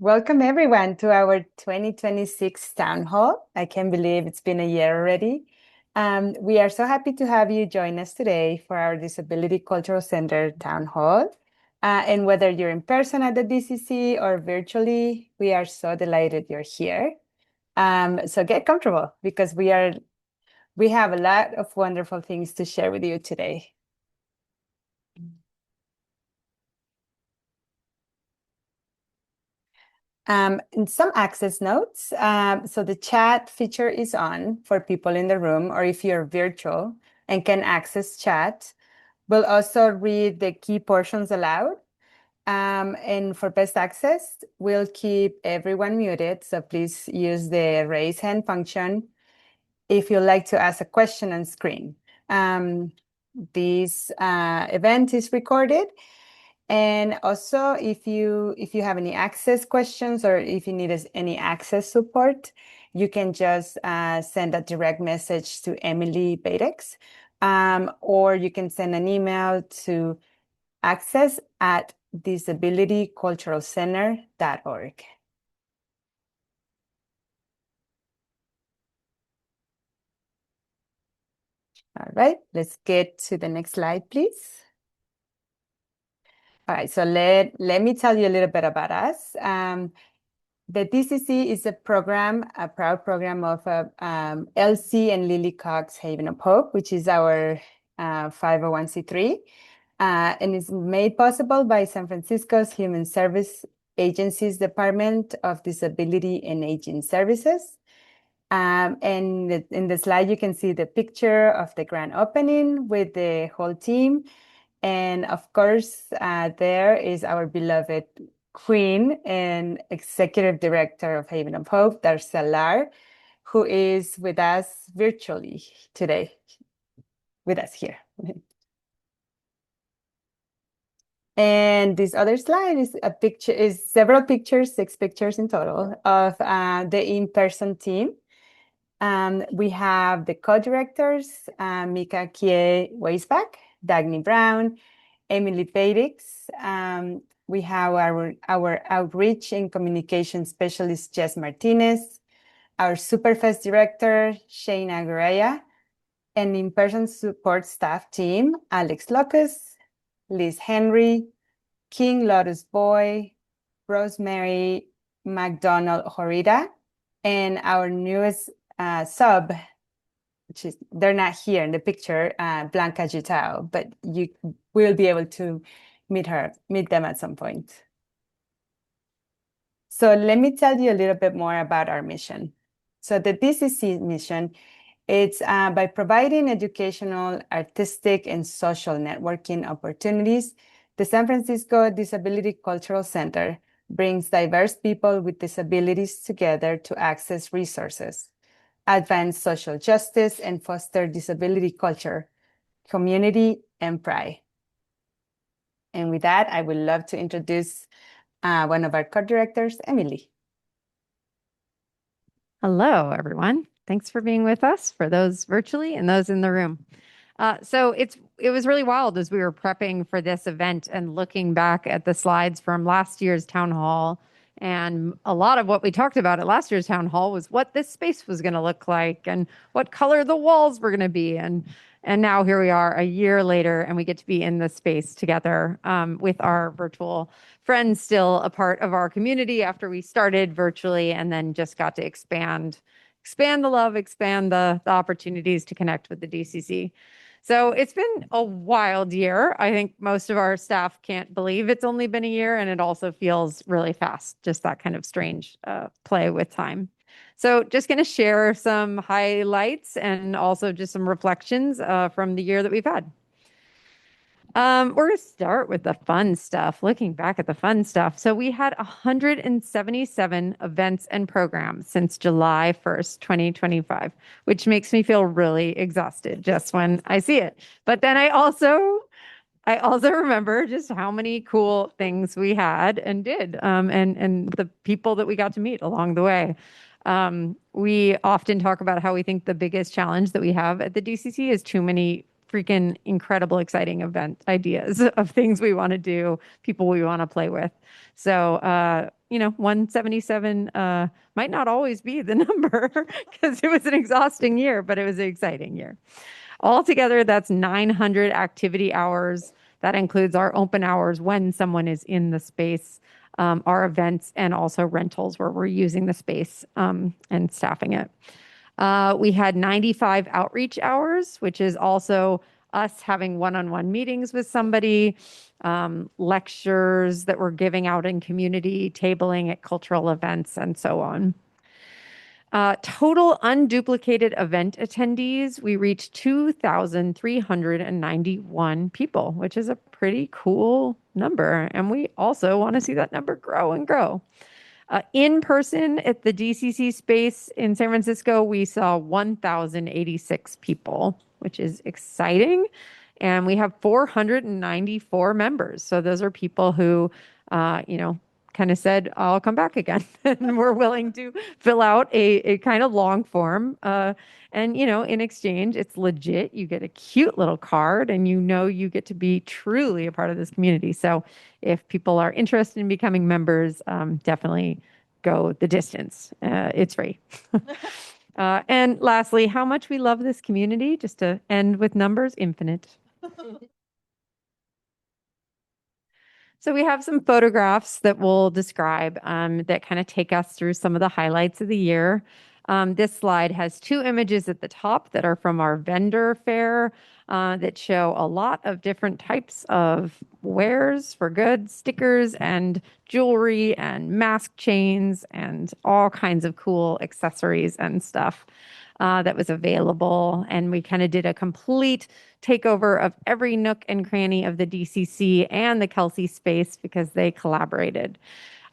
Welcome everyone to our 2026 Town Hall. I can't believe it's been a year already. We are so happy to have you join us today for our Disability Cultural Center Town Hall. And whether you're in person at the DCC or virtually, we are so delighted you're here. So get comfortable because we have a lot of wonderful things to share with you today. And some access notes. So the chat feature is on for people in the room, or if you're virtual and can access chat. We'll also read the key portions aloud. And for best access, we'll keep everyone muted. So please use the raise hand function if you'd like to ask a question on screen. This event is recorded. And also, if you have any access questions or if you need any access support, you can just send a direct message to Emily Badex, or you can send an email to access@disabilityculturalcenter.org. All right, let's get to the next slide, please. All right, so let me tell you a little bit about us. The DCC is a proud program of Elsie and Lily Cox Haven of Hope, which is our 501c3, and it's made possible by San Francisco's Human Service Agency's Department of Disability and Aging Services. And in the slide, you can see the picture of the grand opening with the whole team. And of course, there is our beloved Queen and Executive Director of Haven of Hope, Darcel Lar, who is with us virtually today, with us here. And this other slide is several pictures, 6 pictures in total, of the in-person team. We have the co-directors, Mika Kie Weisbach, Dagny Brown, Emily Badex. We have our outreach and communication specialist, Jess Martinez, our Superfest director, Shane Aguraya, and in-person support staff team, Alex Locus, Liz Henry, King Lotus Boy, Rosemary McDonald Horita, and our newest sub, they're not here in the picture, Blanca Jutao, but you will be able to meet them at some point. So let me tell you a little bit more about our mission. So the DCC mission, it's by providing educational, artistic, and social networking opportunities, the San Francisco Disability Cultural Center brings diverse people with disabilities together to access resources, advance social justice, and foster disability culture, community, and pride. And with that, I would love to introduce one of our co-directors, Emily. Hello, everyone. Thanks for being with us, for those virtually and those in the room. So it was really wild as we were prepping for this event and looking back at the slides from last year's town hall. And a lot of what we talked about at last year's town hall was what this space was going to look like and what color the walls were going to be. And now here we are a year later, and we get to be in this space together with our virtual friends, still a part of our community after we started virtually, and then just got to expand the love, expand the opportunities to connect with the DCC. So it's been a wild year. I think most of our staff can't believe it's only been a year, and it also feels really fast, just that kind of strange play with time. So just going to share some highlights and also just some reflections from the year that we've had. We're going to start with the fun stuff, looking back at the fun stuff. So we had 177 events and programs since July 1st, 2025, which makes me feel really exhausted just when I see it. But then I also remember just how many cool things we had and did, and the people that we got to meet along the way. We often talk about how we think the biggest challenge that we have at the DCC is too many freaking incredible, exciting event ideas of things we want to do, people we want to play with. So, 177 might not always be the number because it was an exhausting year, but it was an exciting year. Altogether, that's 900 activity hours. That includes our open hours when someone is in the space, our events, and also rentals where we're using the space and staffing it. We had 95 outreach hours, which is also us having one-on-one meetings with somebody, lectures that we're giving out in community, tabling at cultural events, and so on. Total unduplicated event attendees, we reached 2,391 people, which is a pretty cool number. And we also want to see that number grow and grow. In person at the DCC space in San Francisco, we saw 1,086 people, which is exciting. And we have 494 members. So those are people who, kind of said, I'll come back again. And we're willing to fill out a kind of long form. And, in exchange, it's legit. You get a cute little card and you get to be truly a part of this community. So if people are interested in becoming members, definitely go the distance. It's free. And lastly, how much we love this community, just to end with numbers, infinite. So we have some photographs that we'll describe that kind of take us through some of the highlights of the year. This slide has two images at the top that are from our vendor fair that show a lot of different types of wares for goods, stickers and jewelry and mask chains and all kinds of cool accessories and stuff that was available. And we kind of did a complete takeover of every nook and cranny of the DCC and the Kelsey space because they collaborated.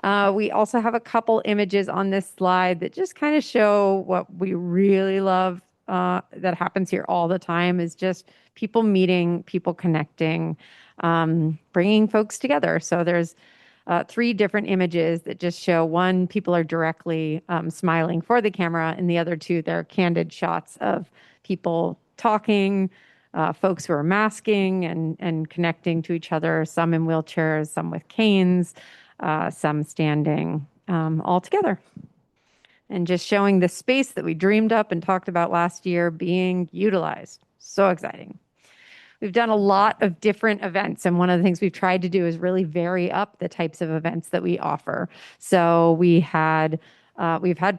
We also have a couple images on this slide that just kind of show what we really love that happens here all the time is just people meeting, people connecting, bringing folks together. So there's three different images that just show one, people are directly smiling for the camera, and the other two, they're candid shots of people talking, folks who are masking and connecting to each other, some in wheelchairs, some with canes, some standing all together. And just showing the space that we dreamed up and talked about last year being utilized. So exciting. We've done a lot of different events, and one of the things we've tried to do is really vary up the types of events that we offer. So we've had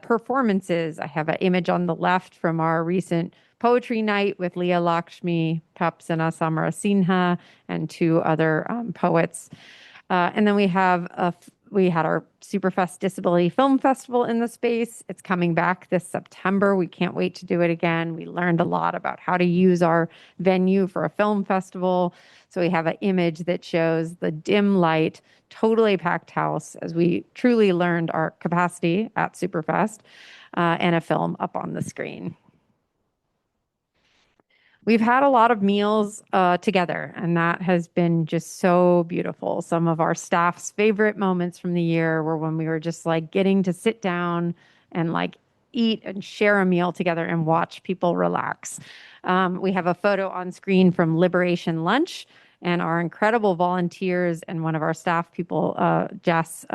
performances. I have an image on the left from our recent poetry night with Leah Lakshmi, Tapsana Samara Sinha, and two other poets. And then we had our Superfest Disability Film Festival in the space. It's coming back this September. We can't wait to do it again. We learned a lot about how to use our venue for a film festival. So we have an image that shows the dim light, totally packed house as we truly learned our capacity at Superfest and a film up on the screen. We've had a lot of meals together, and that has been just so beautiful. Some of our staff's favorite moments from the year were when we were just like getting to sit down and like eat and share a meal together and watch people relax. We have a photo on screen from Liberation Lunch, and our incredible volunteers and one of our staff people, Jess,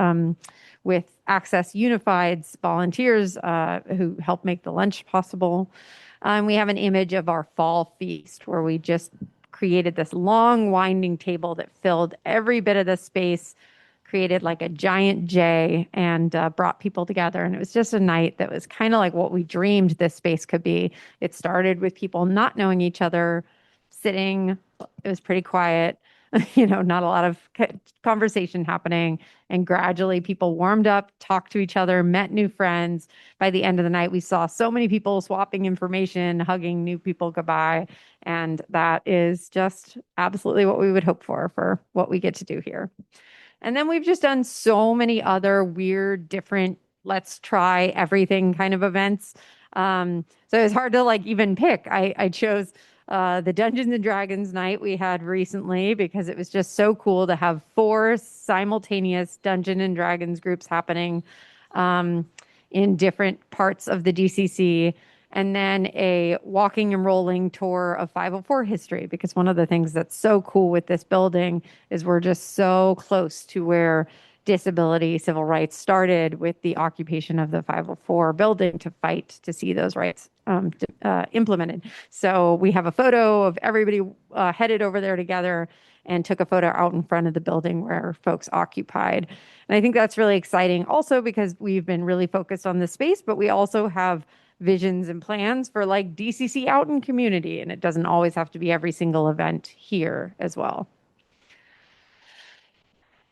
with Access Unified's volunteers who helped make the lunch possible. We have an image of our fall feast where we just created this long winding table that filled every bit of the space, created like a giant J, and brought people together. And it was just a night that was kind of like what we dreamed this space could be. It started with people not knowing each other, sitting. It was pretty quiet. Not a lot of conversation happening. And gradually people warmed up, talked to each other, met new friends. By the end of the night, we saw so many people swapping information, hugging new people goodbye. And that is just absolutely what we would hope for what we get to do here. And then we've just done so many other weird, different, let's try everything kind of events. So it's hard to like even pick. I chose the Dungeons and Dragons night we had recently because it was just so cool to have 4 simultaneous Dungeons and Dragons groups happening in different parts of the DCC, and then a walking and rolling tour of 504 history, because one of the things that's so cool with this building is we're just so close to where disability civil rights started with the occupation of the 504 building to fight to see those rights implemented. So we have a photo of everybody headed over there together and took a photo out in front of the building where folks occupied. And I think that's really exciting also because we've been really focused on this space, but we also have visions and plans for like DCC out in community. And it doesn't always have to be every single event here as well.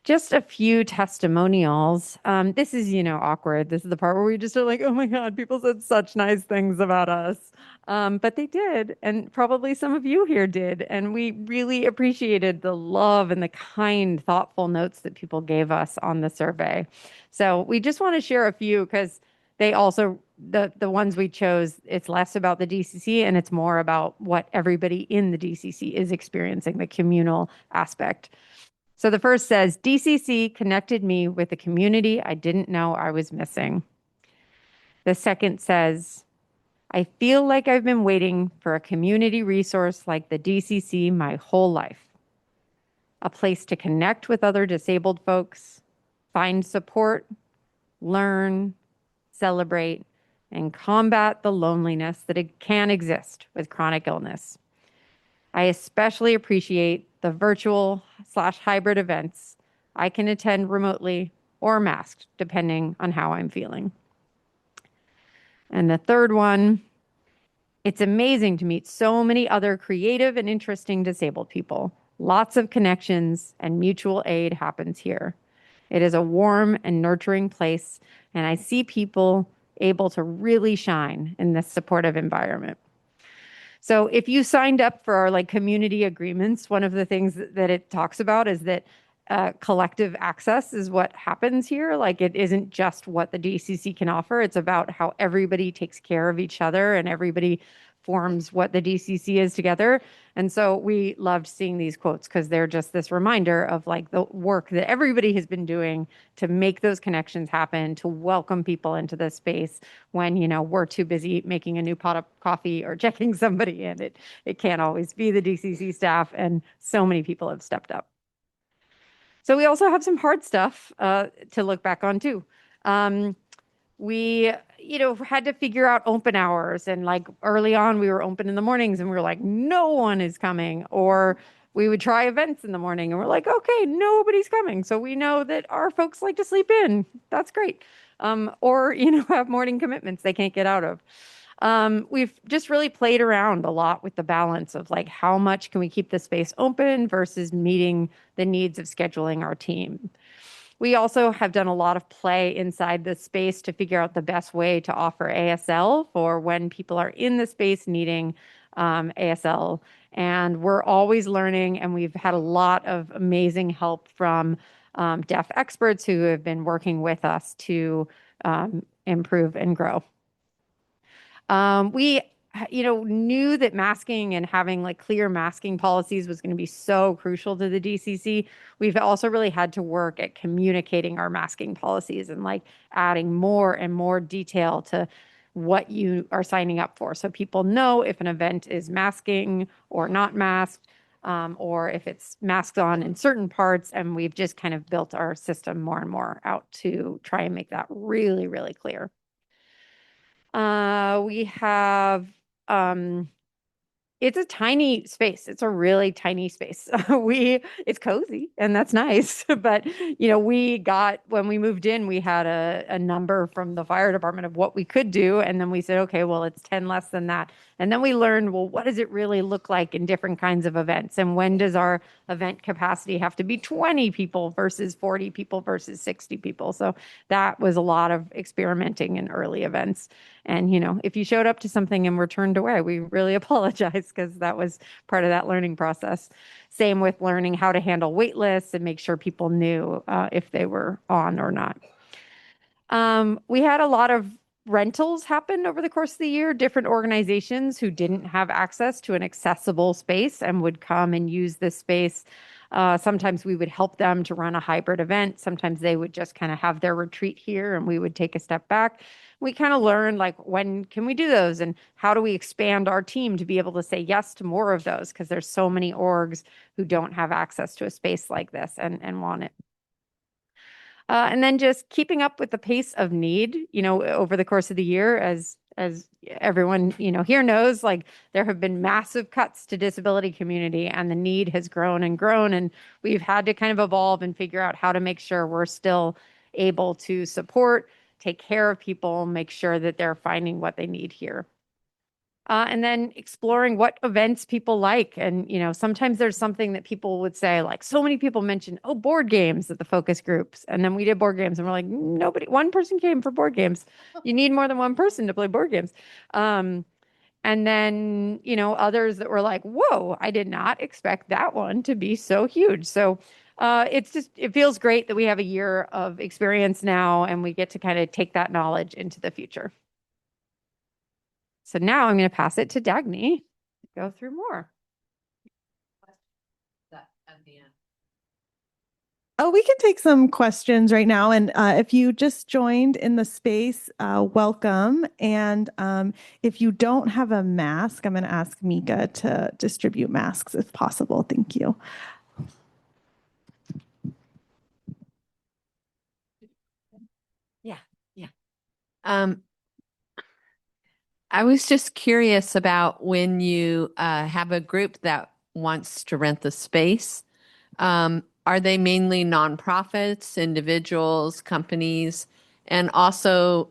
Just a few testimonials. This is, awkward. This is the part where we just are like, oh my God, people said such nice things about us. But they did, and probably some of you here did. And we really appreciated the love and the kind, thoughtful notes that people gave us on the survey. So we just want to share a few because they also, the ones we chose, it's less about the DCC and it's more about what everybody in the DCC is experiencing, the communal aspect. So the first says, DCC connected me with a community I didn't know I was missing. The second says, I feel like I've been waiting for a community resource like the DCC my whole life. A place to connect with other disabled folks, find support, learn, celebrate, and combat the loneliness that it can exist with chronic illness. I especially appreciate the virtual/hybrid events I can attend remotely or masked, depending on how I'm feeling. And the third one, it's amazing to meet so many other creative and interesting disabled people. Lots of connections and mutual aid happens here. It is a warm and nurturing place, and I see people able to really shine in this supportive environment. So if you signed up for our like community agreements, one of the things that it talks about is that collective access is what happens here. Like it isn't just what the DCC can offer. It's about how everybody takes care of each other and everybody forms what the DCC is together. And so we loved seeing these quotes because they're just this reminder of like the work that everybody has been doing to make those connections happen, to welcome people into the space when, we're too busy making a new pot of coffee or checking somebody in. It can't always be the DCC staff, and so many people have stepped up. So we also have some hard stuff to look back on too. We, had to figure out open hours, and like early on we were open in the mornings and we were like, no one is coming. Or we would try events in the morning and we're like, okay, nobody's coming. So we know that our folks like to sleep in. That's great. Or, have morning commitments they can't get out of. We've just really played around a lot with the balance of like how much can we keep the space open versus meeting the needs of scheduling our team. We also have done a lot of play inside the space to figure out the best way to offer ASL for when people are in the space needing ASL. And we're always learning, and we've had a lot of amazing help from deaf experts who have been working with us to improve and grow. We knew that masking and having like clear masking policies was going to be so crucial to the DCC. We've also really had to work at communicating our masking policies and like adding more and more detail to what you are signing up for. So people know if an event is masking or not masked, or if it's masked on in certain parts. And we've just kind of built our system more and more out to try and make that really, really clear. We have, it's a tiny space. It's a really tiny space. It's cozy and that's nice. But, when we moved in, we had a number from the fire department of what we could do. And then we said, okay, well, it's 10 less than that. And then we learned, well, what does it really look like in different kinds of events? And when does our event capacity have to be 20 people versus 40 people versus 60 people? So that was a lot of experimenting in early events. And, if you showed up to something and were turned away, we really apologize because that was part of that learning process. Same with learning how to handle wait lists and make sure people knew if they were on or not. We had a lot of rentals happen over the course of the year, different organizations who didn't have access to an accessible space and would come and use this space. Sometimes we would help them to run a hybrid event. Sometimes they would just kind of have their retreat here and we would take a step back. We kind of learned like, when can we do those and how do we expand our team to be able to say yes to more of those? Because there's so many orgs who don't have access to a space like this and want it. And then just keeping up with the pace of need, over the course of the year, as everyone, here knows, like there have been massive cuts to disability community and the need has grown and grown. And we've had to kind of evolve and figure out how to make sure we're still able to support, take care of people, make sure that they're finding what they need here. And then exploring what events people like. And, sometimes there's something that people would say, like so many people mention, oh, board games at the focus groups. And then we did board games and we're like, nobody, one person came for board games. You need more than one person to play board games. And then, others that were like, whoa, I did not expect that one to be so huge. So it feels great that we have a year of experience now and we get to kind of take that knowledge into the future. So now I'm going to pass it to Dagny to go through more. Oh, we can take some questions right now. And if you just joined in the space, welcome. And if you don't have a mask, I'm going to ask Mika to distribute masks if possible. Thank you. Yeah. I was just curious about when you have a group that wants to rent the space. Are they mainly nonprofits, individuals, companies? And also,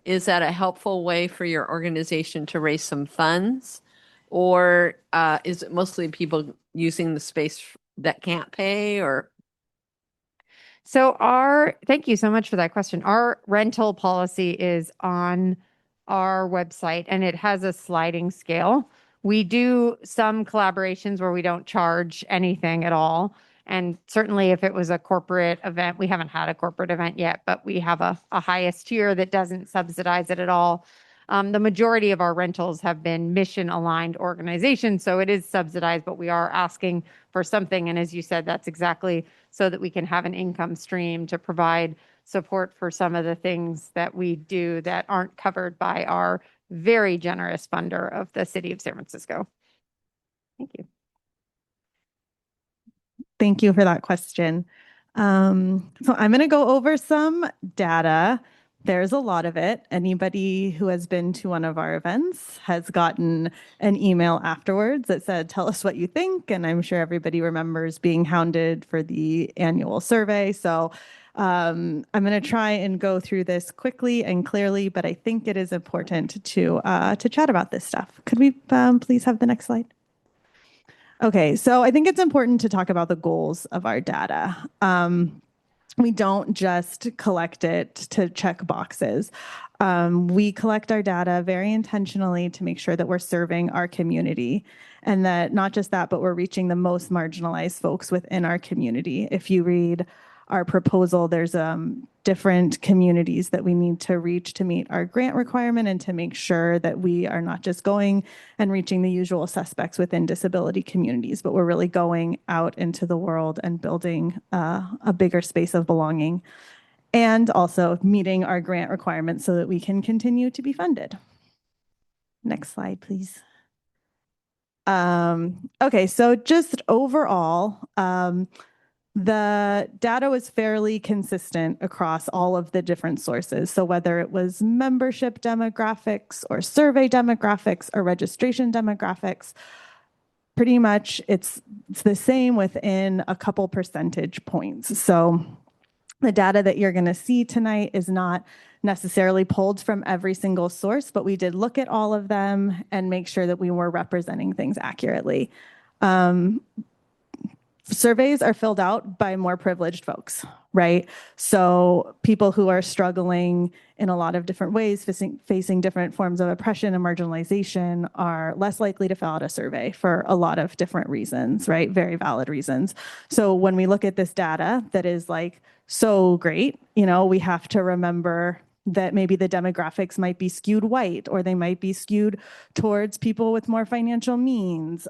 is that a helpful way for your organization to raise some funds? Or is it mostly people using the space that can't pay? Or So thank you so much for that question. Our rental policy is on our website and it has a sliding scale. We do some collaborations where we don't charge anything at all. And certainly if it was a corporate event, we haven't had a corporate event yet, but we have a highest tier that doesn't subsidize it at all. The majority of our rentals have been mission aligned organizations, so it is subsidized, but we are asking for something. And as you said, that's exactly so that we can have an income stream to provide support for some of the things that we do that aren't covered by our very generous funder of the city of San Francisco. Thank you. Thank you for that question. So I'm going to go over some data. There's a lot of it. Anybody who has been to one of our events has gotten an email afterwards that said, tell us what you think. And I'm sure everybody remembers being hounded for the annual survey. So I'm going to try and go through this quickly and clearly, but I think it is important to chat about this stuff. Could we please have the next slide? Okay, so I think it's important to talk about the goals of our data. We don't just collect it to check boxes. We collect our data very intentionally to make sure that we're serving our community and that not just that, but we're reaching the most marginalized folks within our community. If you read our proposal, there's different communities that we need to reach to meet our grant requirement and to make sure that we are not just going and reaching the usual suspects within disability communities, but we're really going out into the world and building a bigger space of belonging and also meeting our grant requirements so that we can continue to be funded. Next slide, please. Okay, so just overall, the data was fairly consistent across all of the different sources. So whether it was membership demographics or survey demographics or registration demographics, pretty much it's the same within a couple percentage points. So the data that you're going to see tonight is not necessarily pulled from every single source, but we did look at all of them and make sure that we were representing things accurately. Surveys are filled out by more privileged folks, right? So people who are struggling in a lot of different ways, facing different forms of oppression and marginalization are less likely to fill out a survey for a lot of different reasons, right? Very valid reasons. So when we look at this data that is like so great, we have to remember that maybe the demographics might be skewed white or they might be skewed towards people with more financial means.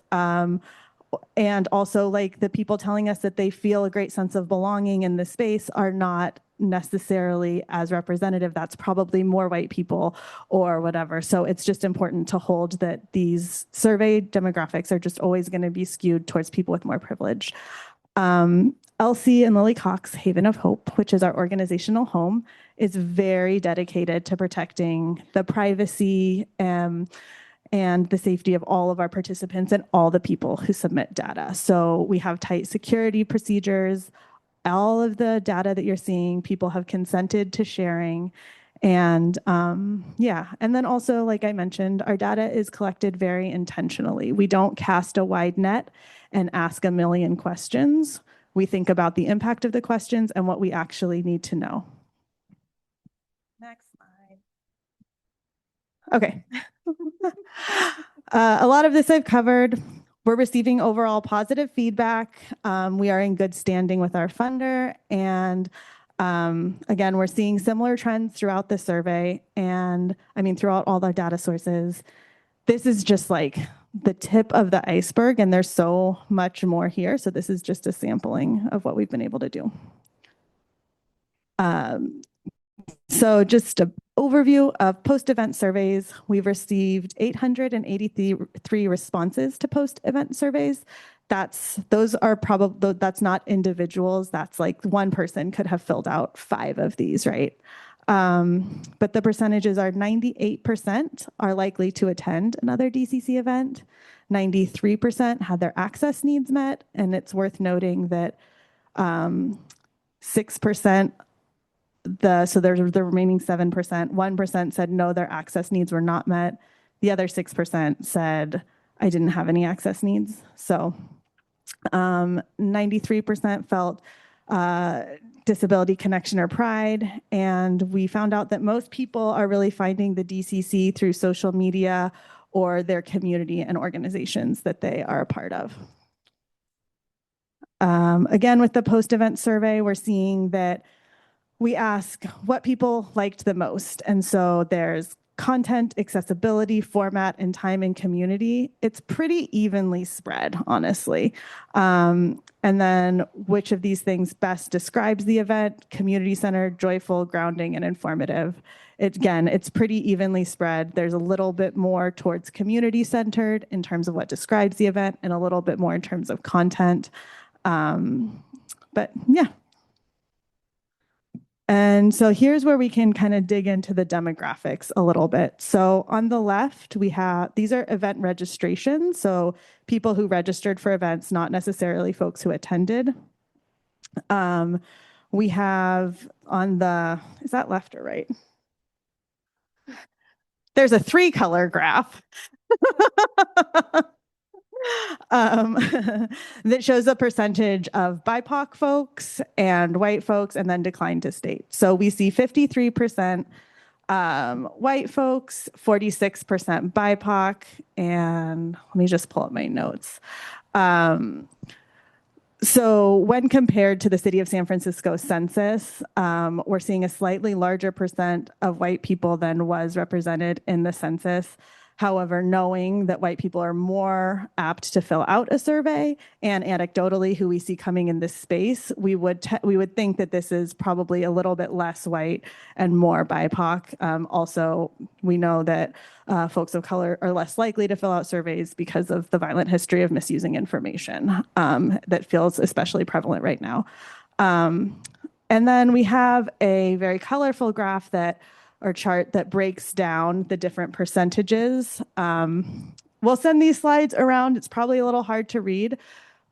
And also like the people telling us that they feel a great sense of belonging in the space are not necessarily as representative. That's probably more white people or whatever. So it's just important to hold that these survey demographics are just always going to be skewed towards people with more privilege. Elsie and Lily Cox Haven of Hope, which is our organizational home, is very dedicated to protecting the privacy and the safety of all of our participants and all the people who submit data. So we have tight security procedures. All of the data that you're seeing, people have consented to sharing. And yeah, and then also, like I mentioned, our data is collected very intentionally. We don't cast a wide net and ask a million questions. We think about the impact of the questions and what we actually need to know. Next slide. Okay. A lot of this I've covered. We're receiving overall positive feedback. We are in good standing with our funder. And again, we're seeing similar trends throughout the survey and throughout all our data sources. This is just like the tip of the iceberg, and there's so much more here. So this is just a sampling of what we've been able to do. So just an overview of post-event surveys. We've received 883 responses to post-event surveys. That's not individuals. That's like one person could have filled out 5 of these, right? But the percentages are 98% are likely to attend another DCC event. 93% had their access needs met. And it's worth noting that 6%, so there's the remaining 7%, 1% said no, their access needs were not met. The other 6% said, I didn't have any access needs. So 93% felt disability connection or pride. And we found out that most people are really finding the DCC through social media or their community and organizations that they are a part of. Again, with the post-event survey, we're seeing that we ask what people liked the most. And so there's content, accessibility, format, and time and community. It's pretty evenly spread, honestly. And then which of these things best describes the event: community-centered, joyful, grounding, and informative. Again, it's pretty evenly spread. There's a little bit more towards community-centered in terms of what describes the event and a little bit more in terms of content. But yeah. And so here's where we can kind of dig into the demographics a little bit. So on the left, we have, these are event registrations. So people who registered for events, not necessarily folks who attended. We have on the, is that left or right? There's a 3-color graph. That shows a percentage of BIPOC folks and white folks, and then decline to state. So we see 53% white folks, 46% BIPOC, and let me just pull up my notes. So when compared to the city of San Francisco census, we're seeing a slightly larger percent of white people than was represented in the census. However, knowing that white people are more apt to fill out a survey, and anecdotally who we see coming in this space, we would think that this is probably a little bit less white and more BIPOC. Also, we know that folks of color are less likely to fill out surveys because of the violent history of misusing information that feels especially prevalent right now. And then we have a very colorful graph or chart that breaks down the different percentages. We'll send these slides around. It's probably a little hard to read,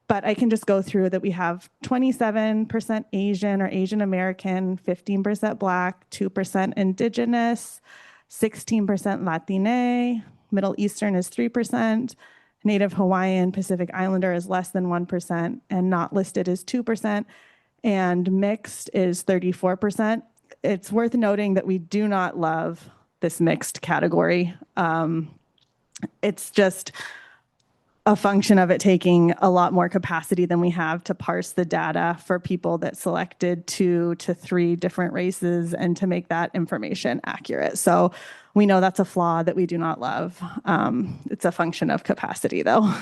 but I can just go through that. We have 27% Asian or Asian American, 15% Black, 2% Indigenous, 16% Latine, Middle Eastern is 3%, Native Hawaiian, Pacific Islander is less than 1%, and not listed is 2%, and mixed is 34%. It's worth noting that we do not love this mixed category. It's just a function of it taking a lot more capacity than we have to parse the data for people that selected 2 to 3 different races and to make that information accurate. So we know that's a flaw that we do not love. It's a function of capacity, though.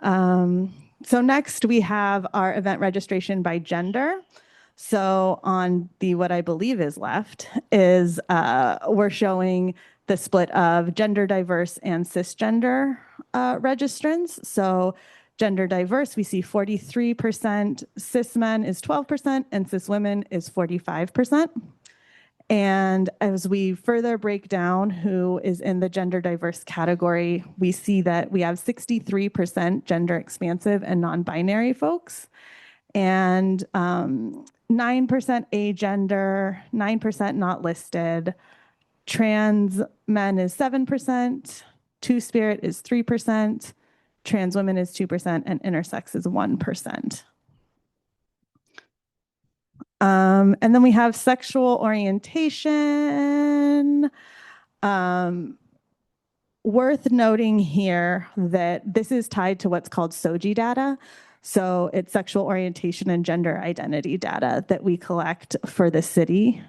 So next we have our event registration by gender. So on the, what I believe is left, is we're showing the split of gender diverse and cisgender registrants. So Gender diverse, we see 43%, cis men is 12%, and cis women is 45%. And as we further break down who is in the gender diverse category, we see that we have 63% gender expansive and non-binary folks, and 9% agender, 9% not listed. Trans men is 7%, two-spirit is 3%, trans women is 2%, and intersex is 1%. And then we have sexual orientation. Worth noting here that this is tied to what's called SOGI data. So it's sexual orientation and gender identity data that we collect for the city.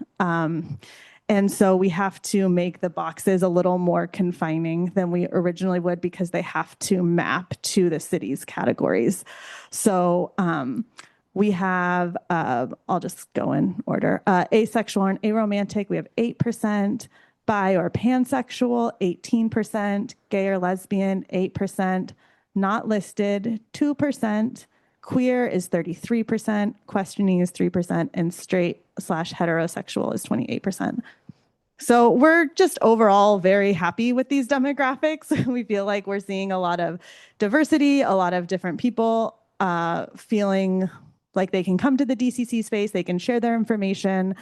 And so we have to make the boxes a little more confining than we originally would because they have to map to the city's categories. So we have, I'll just go in order, asexual and aromantic, we have 8%, bi or pansexual, 18%, gay or lesbian, 8%, not listed, 2%, queer is 33%, questioning is 3%, and straight/heterosexual is 28%. So we're just overall very happy with these demographics. We feel like we're seeing a lot of diversity, a lot of different people feeling like they can come to the DCC space, they can share their information.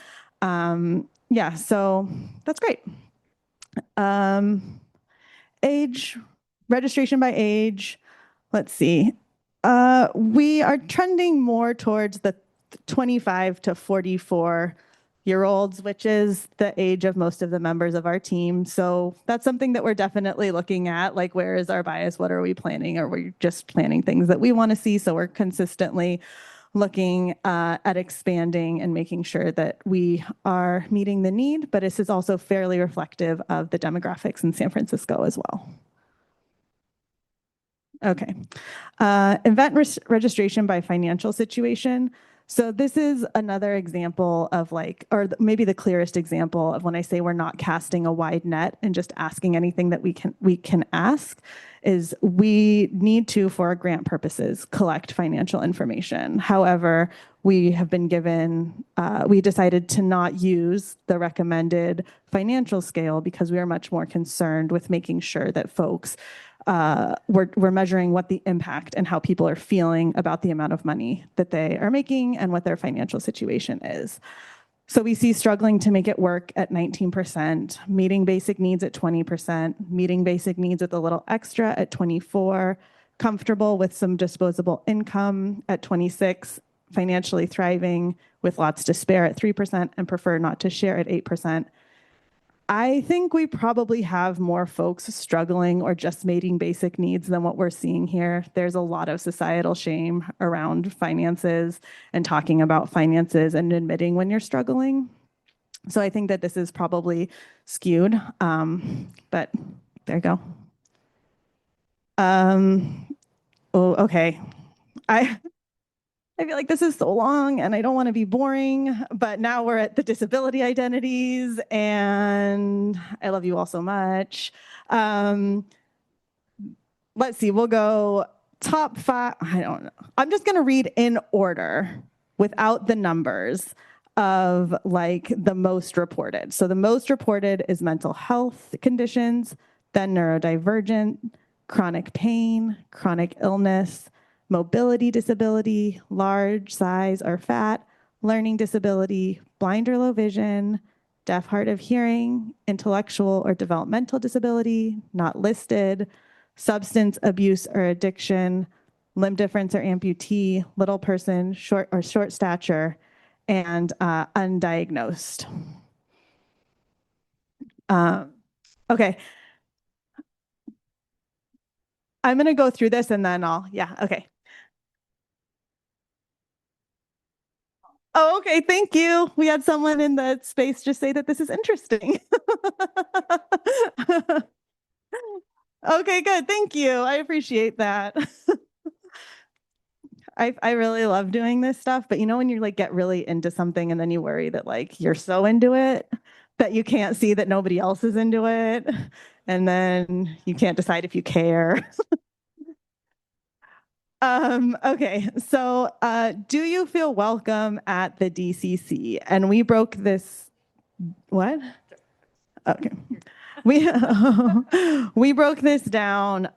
Yeah, so that's great. Age, registration by age, let's see. We are trending more towards the 25 to 44-year-olds, which is the age of most of the members of our team. So that's something that we're definitely looking at, like where is our bias, what are we planning, or we're just planning things that we want to see. So we're consistently looking at expanding and making sure that we are meeting the need, but this is also fairly reflective of the demographics in San Francisco as well. Okay, event registration by financial situation. So this is another example of like, or maybe the clearest example of when I say we're not casting a wide net and just asking anything that we can ask, is we need to, for our grant purposes, collect financial information. However, we have been given, we decided to not use the recommended financial scale because we are much more concerned with making sure that folks, we're measuring what the impact and how people are feeling about the amount of money that they are making and what their financial situation is. So we see struggling to make it work at 19%, meeting basic needs at 20%, meeting basic needs with a little extra at 24%, comfortable with some disposable income at 26%, financially thriving with lots to spare at 3%, and prefer not to share at 8%. I think we probably have more folks struggling or just meeting basic needs than what we're seeing here. There's a lot of societal shame around finances and talking about finances and admitting when you're struggling. So I think that this is probably skewed, but there you go. Oh, okay. I feel like this is so long and I don't want to be boring, but now we're at the disability identities and I love you all so much. Let's see, we'll go top 5. I don't know. I'm just going to read in order without the numbers of like the most reported. So the most reported is mental health conditions, then neurodivergent, chronic pain, chronic illness, mobility disability, large size or fat, learning disability, blind or low vision, deaf, hard of hearing, intellectual or developmental disability, not listed, substance abuse or addiction, limb difference or amputee, little person, short or short stature, and undiagnosed. Okay. I'm going to go through this and then okay. Oh, okay, thank you. We had someone in the space just say that this is interesting. Okay, good, thank you. I appreciate that. I really love doing this stuff, but you know when you like get really into something and then you worry that like you're so into it that you can't see that nobody else is into it, and then you can't decide if you care. Okay, so do you feel welcome at the DCC? And we broke this. What? Okay, we we broke this down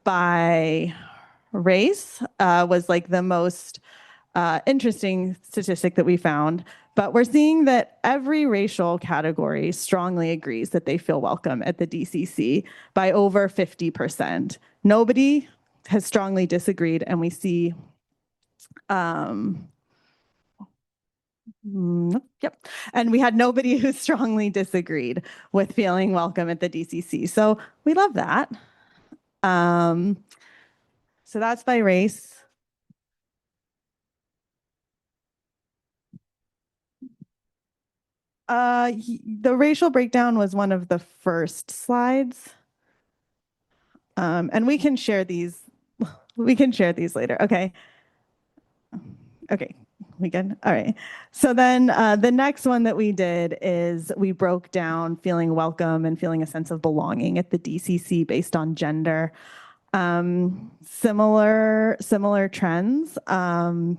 by race. Was like the most interesting statistic that we found. But we're seeing that every racial category strongly agrees that they feel welcome at the DCC by over 50%. Nobody has strongly disagreed, and we see yep. And we had nobody who strongly disagreed with feeling welcome at the DCC. So we love that. So that's by race. The racial breakdown was one of the first slides. And we can share these. We can share these later. Okay. Okay. We good? All right. So then the next one that we did is we broke down feeling welcome and feeling a sense of belonging at the DCC based on gender. Similar trends.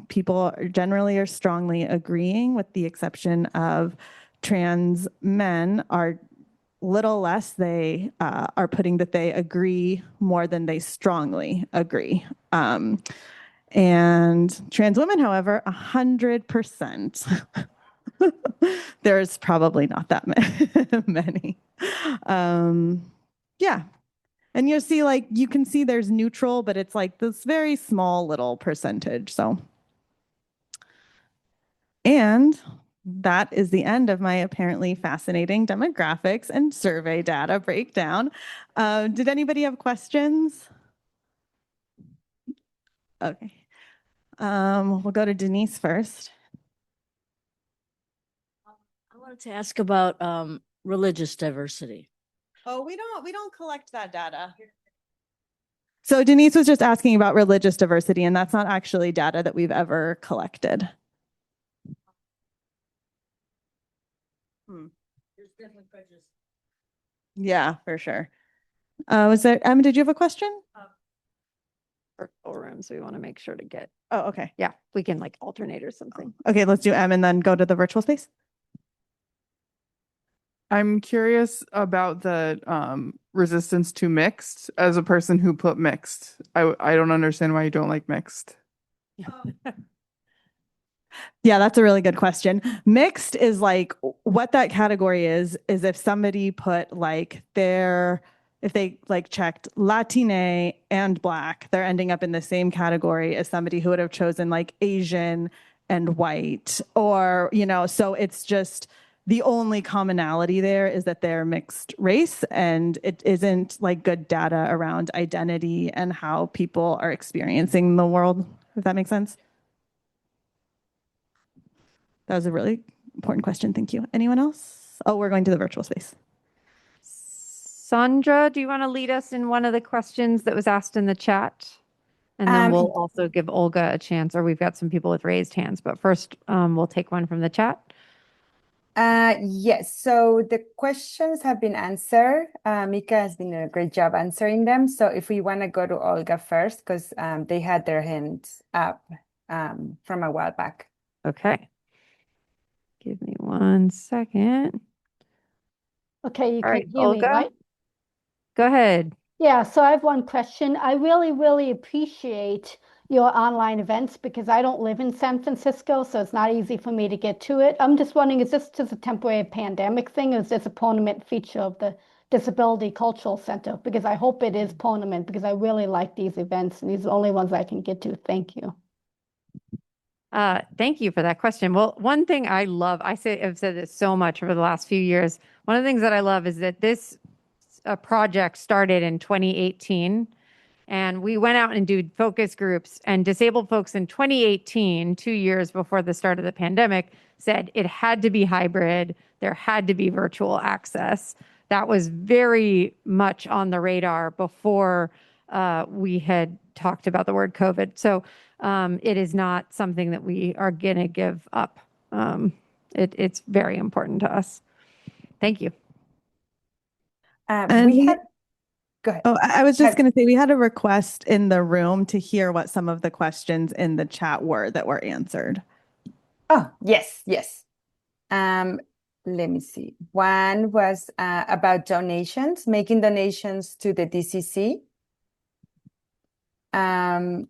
People generally are strongly agreeing, with the exception of trans men are little less. They are putting that they agree more than they strongly agree. And trans women, however, 100%. There's probably not that many. Yeah. And you see, like, you can see there's neutral, but it's like this very small little percentage. So, and that is the end of my apparently fascinating demographics and survey data breakdown. Did anybody have questions? Okay. We'll go to Denise first. I wanted to ask about religious diversity. Oh, we don't collect that data. So Denise was just asking about religious diversity, and that's not actually data that we've ever collected. There's definitely prejudice. Yeah, for sure. Was there, did you have a question? Virtual rooms, we want to make sure to get. Oh, okay. Yeah, we can like alternate or something. Okay, let's do M and then go to the virtual space. I'm curious about the resistance to mixed. As a person who put mixed, I don't understand why you don't like mixed. Yeah, that's a really good question. Mixed is like, what that category is if somebody put like if they like checked Latine and Black, they're ending up in the same category as somebody who would have chosen like Asian and white, or, so it's just the only commonality there is that they're mixed race, and it isn't like good data around identity and how people are experiencing the world, if that makes sense. That was a really important question. Thank you. Anyone else? Oh, we're going to the virtual space. Sandra, do you want to lead us in one of the questions that was asked in the chat? And then we'll also give Olga a chance, or we've got some people with raised hands, but first we'll take one from the chat. Yes, so the questions have been answered. Mika has been doing a great job answering them. So if we want to go to Olga first, because they had their hands up from a while back. Okay. Give me 1 second. Okay, you All right, can hear me, Olga? right? Go ahead. Yeah, so I have one question. I really, really appreciate your online events because I don't live in San Francisco, so it's not easy for me to get to it. I'm just wondering, is this just a temporary pandemic thing, or is this a permanent feature of the Disability Cultural Center? Because I hope it is permanent, because I really like these events, and these are the only ones I can get to. Thank you. Thank you for that question. Well, one thing I love, I've said this so much over the last few years. One of the things that I love is that this project started in 2018, and we went out and did focus groups, and disabled folks in 2018, 2 years before the start of the pandemic, said it had to be hybrid. There had to be virtual access. That was very much on the radar before we had talked about the word COVID. So it is not something that we are going to give up. It's very important to us. Thank you. We had Go ahead. Oh, I was just Have- going to say we had a request in the room to hear what some of the questions in the chat were that were answered. Oh, yes, yes. Let me see. One was about donations, making donations to the DCC. And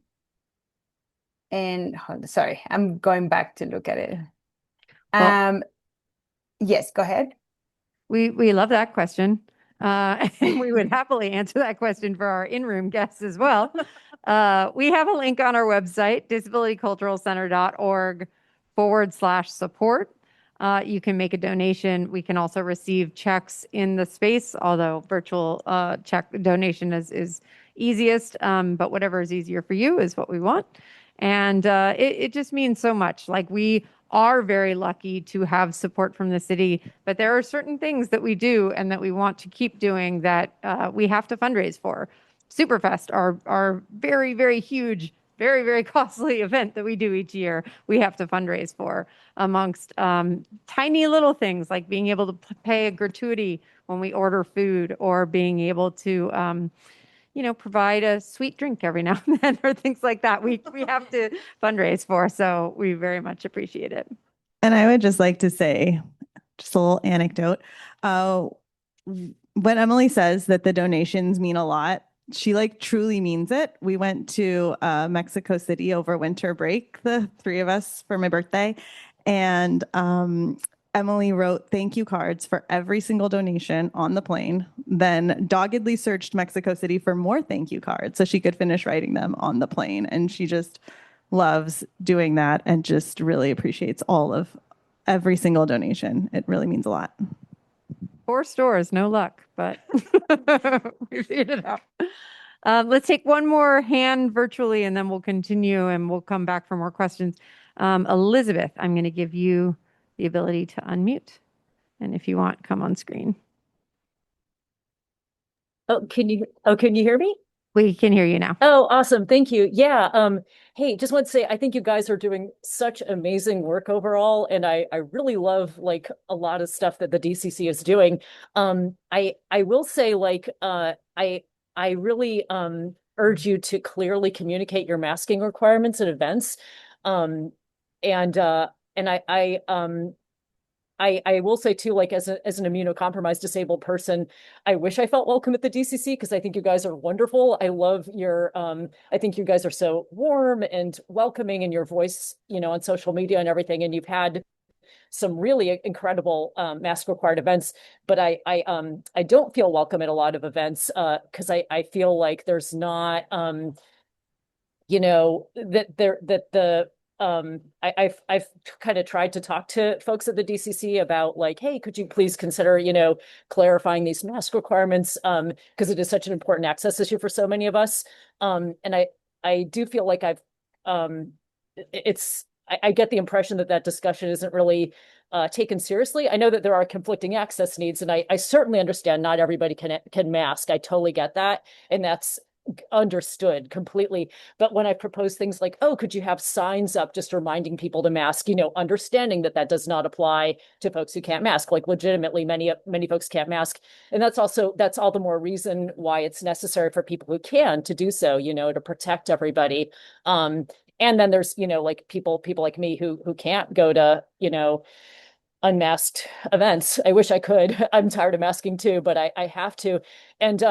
sorry, I'm going back to look at it. Yes, go ahead. We love that question. And we would happily answer that question for our in-room guests as well. We have a link on our website, disabilityculturalcenter.org/support. You can make a donation. We can also receive checks in the space, although virtual check donation is easiest, but whatever is easier for you is what we want. And it just means so much. Like, we are very lucky to have support from the city, but there are certain things that we do and that we want to keep doing that we have to fundraise for. Superfest, our very, very huge, very, very costly event that we do each year, we have to fundraise for, amongst tiny little things like being able to pay a gratuity when we order food, or being able to provide a sweet drink every now and then, or things like that. We have to fundraise for, so we very much appreciate it. And I would just like to say, just a little anecdote. When Emily says that the donations mean a lot, she truly means it. We went to Mexico City over winter break, the three of us, for my birthday. And Emily wrote thank you cards for every single donation on the plane, then doggedly searched Mexico City for more thank you cards so she could finish writing them on the plane. And she just loves doing that and just really appreciates every single donation. It really means a lot. 4 stores, no luck, but we figured it out. Let's take one more hand virtually, and then we'll continue and we'll come back for more questions. Elizabeth, I'm going to give you the ability to unmute. And if you want, come on screen. Oh, can you hear me? We can hear you now. Oh, awesome. Thank you. Yeah. Hey, just want to say, I think you guys are doing such amazing work overall. And I really love a lot of stuff that the DCC is doing. I will say I really urge you to clearly communicate your masking requirements at events. And I will say too, as an immunocompromised disabled person, I wish I felt welcome at the DCC, because I think you guys are wonderful. I love your, I think you guys are so warm and welcoming in your voice, on social media and everything. And you've had some really incredible mask required events, but I don't feel welcome at a lot of events because I feel like there's not, I've kind of tried to talk to folks at the DCC about hey, could you please consider, clarifying these mask requirements, because it is such an important access issue for so many of us. And I do feel like I get the impression that discussion isn't really taken seriously. I know that there are conflicting access needs, and I certainly understand not everybody can mask. I totally get that. And that's understood completely. But when I propose things like, oh, could you have signs up just reminding people to mask, understanding that does not apply to folks who can't mask, legitimately many folks can't mask. And that's all the more reason why it's necessary for people who can to do so, to protect everybody. And then there's, people like me who can't go to, unmasked events. I wish I could. I'm tired of masking too, but I have to. And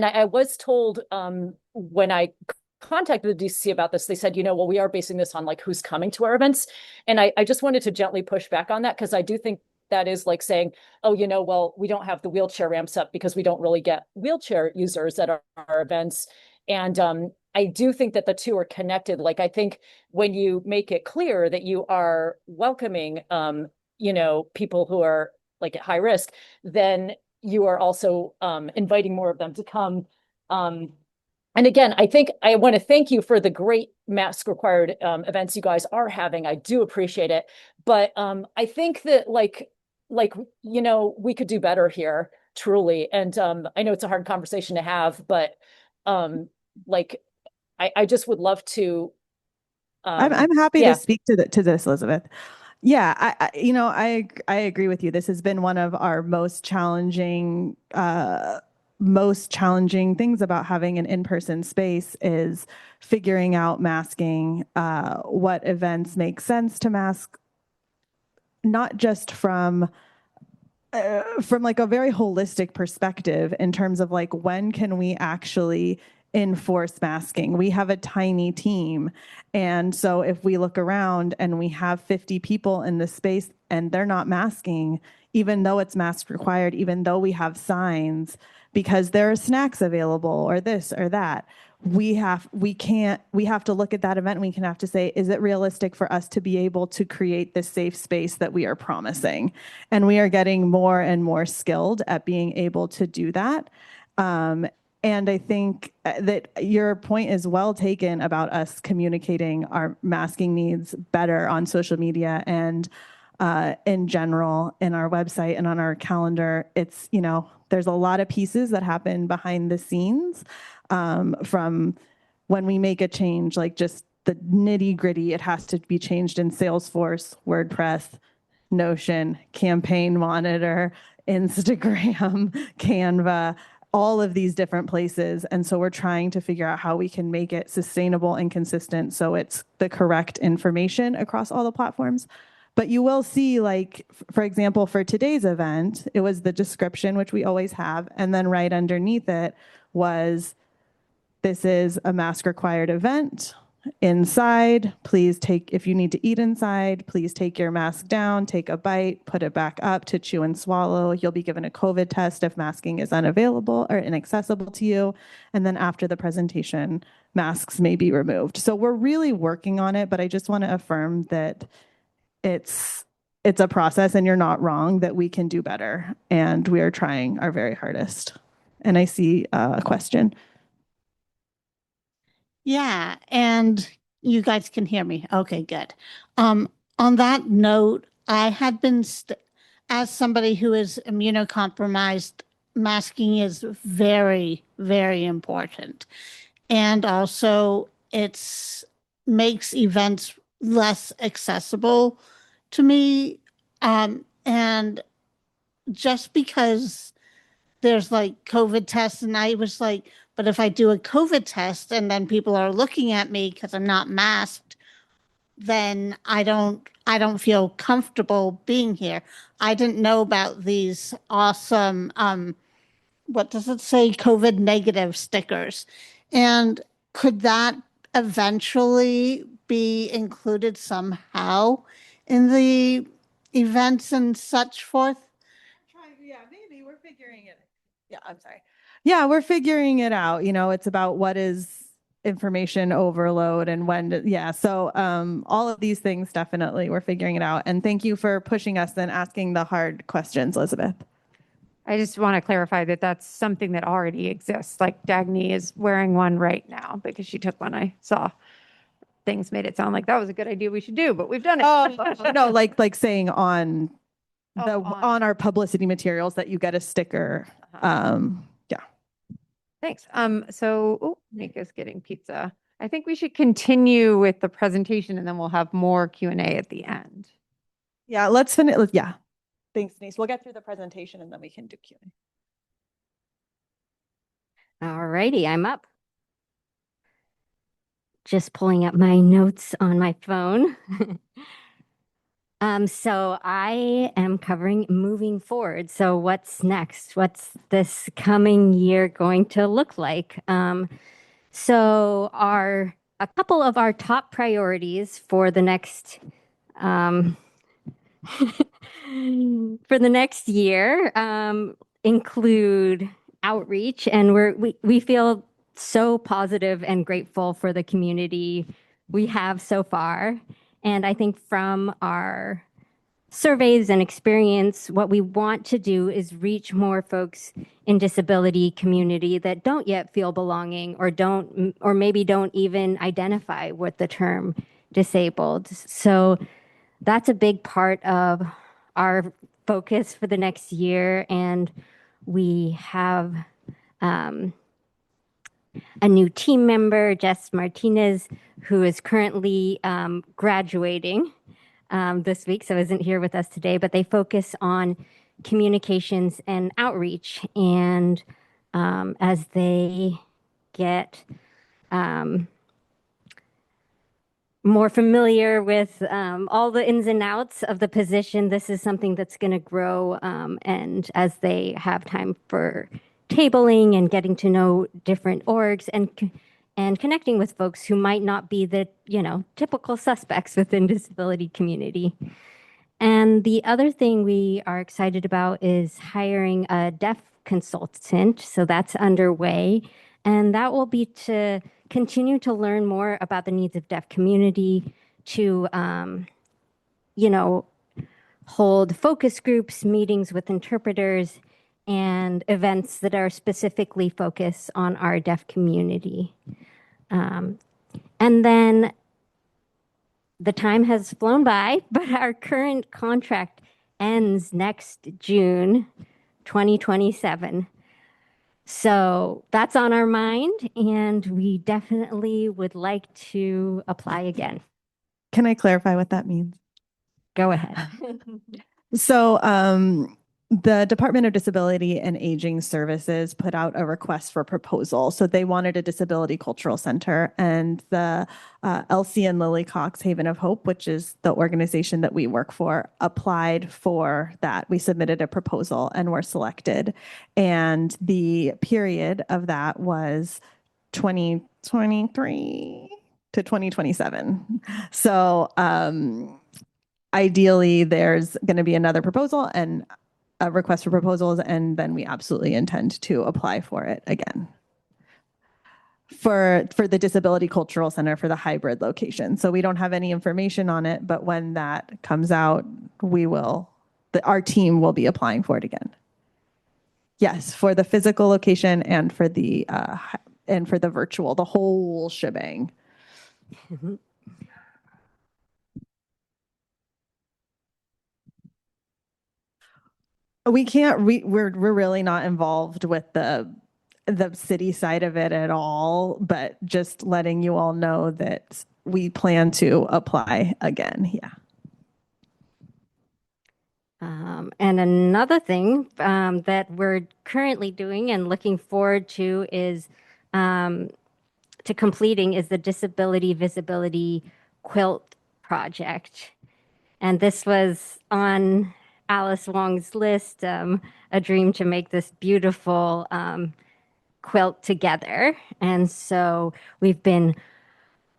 I was told when I contacted the DCC about this, they said, well, we are basing this on who's coming to our events. And I just wanted to gently push back on that, because I do think that is saying, oh, well, we don't have the wheelchair ramps up because we don't really get wheelchair users at our events. And I do think that the two are connected. I think when you make it clear that you are welcoming, people who are at high risk, then you are also inviting more of them to come. And again, I think I want to thank you for the great mask required events you guys are having. I do appreciate it. But I think that we could do better here, truly. And I know it's a hard conversation to have, but I just would love to. I'm happy to speak to this, Elizabeth. Yeah, I agree with you. This has been one of our most challenging most challenging things about having an in-person space is figuring out masking, what events make sense to mask, not just from like a very holistic perspective in terms of like, when can we actually enforce masking? We have a tiny team. And so if we look around and we have 50 people in the space and they're not masking, even though it's mask required, even though we have signs, because there are snacks available or this or that, we have to look at that event and we can have to say, is it realistic for us to be able to create this safe space that we are promising? And we are getting more and more skilled at being able to do that. And I think that your point is well taken about us communicating our masking needs better on social media and in general in our website and on our calendar. It's, there's a lot of pieces that happen behind the scenes, from when we make a change, like just the nitty gritty, it has to be changed in Salesforce, WordPress, Notion, Campaign Monitor, Instagram, Canva, all of these different places. And so we're trying to figure out how we can make it sustainable and consistent so it's the correct information across all the platforms. But you will see, like, for example, for today's event, it was the description, which we always have. And then right underneath it was, this is a mask required event. Inside, please if you need to eat inside, please take your mask down, take a bite, put it back up to chew and swallow. You'll be given a COVID test if masking is unavailable or inaccessible to you. And then after the presentation, masks may be removed. So we're really working on it, but I just want to affirm that it's a process, and you're not wrong, that we can do better. And we are trying our very hardest. And I see a question. Yeah, and you guys can hear me. Okay, good. On that note, I had been, as somebody who is immunocompromised, masking is very, very important. And also makes events less accessible to me. And just because there's like COVID tests, and I was like, but if I do a COVID test and then people are looking at me because I'm not masked, then I don't feel comfortable being here. I didn't know about these awesome, what does it say? COVID negative stickers. And could that eventually be included somehow in the events and such forth? Yeah, maybe we're figuring it. Yeah, I'm sorry. Yeah, we're figuring it out. It's about what is information overload and when so all of these things, definitely we're figuring it out. And thank you for pushing us and asking the hard questions, Elizabeth. I just want to clarify that that's something that already exists. Like Dagny is wearing one right now because she took one. I saw things made it sound like that was a good idea we should do, but we've done it. Oh, no, like saying on our publicity materials that you get a sticker. Yeah. Thanks. Nick is getting pizza. I think we should continue with the presentation and then we'll have more Q&A at the end. Yeah, let's finish. Yeah. Thanks, Denise. We'll get through the presentation and then we can do Q&A. All righty, I'm up. Just pulling up my notes on my phone. So I am covering moving forward. So what's next? What's this coming year going to look like? So a couple of our top priorities for the next year include outreach, and we feel so positive and grateful for the community we have so far. And I think from our surveys and experience, what we want to do is reach more folks in disability community that don't yet feel belonging or maybe don't even identify with the term disabled. So that's a big part of our focus for the next year. And we have a new team member, Jess Martinez, who is currently graduating this week, so isn't here with us today, but they focus on communications and outreach. And as they get more familiar with all the ins and outs of the position. This is something that's going to grow, and as they have time for tabling and getting to know different orgs and connecting with folks who might not be the typical suspects within disability community. And the other thing we are excited about is hiring a deaf consultant. So that's underway. And that will be to continue to learn more about the needs of deaf community, to, hold focus groups, meetings with interpreters, and events that are specifically focused on our deaf community. And then the time has flown by, but our current contract ends next June 2027. So that's on our mind, and we definitely would like to apply again. Can I clarify what that means? Go ahead. So, the Department of Disability and Aging Services put out a request for proposal. So they wanted a disability cultural center, and the Elsie and Lily Cox Haven of Hope, which is the organization that we work for, applied for that. We submitted a proposal and were selected. And the period of that was 2023 to 2027. So ideally, there's going to be another proposal and a request for proposals, and then we absolutely intend to apply for it again for the Disability Cultural Center for the hybrid location. So we don't have any information on it, but when that comes out, our team will be applying for it again. Yes, for the physical location and for the virtual, the whole shebang. We can't. We're really not involved with the city side of it at all. But just letting you all know that we plan to apply again. Yeah. And another thing that we're currently doing and looking forward to is to completing is the Disability Visibility Quilt Project. And this was on Alice Wong's list, a dream to make this beautiful quilt together. And so we've been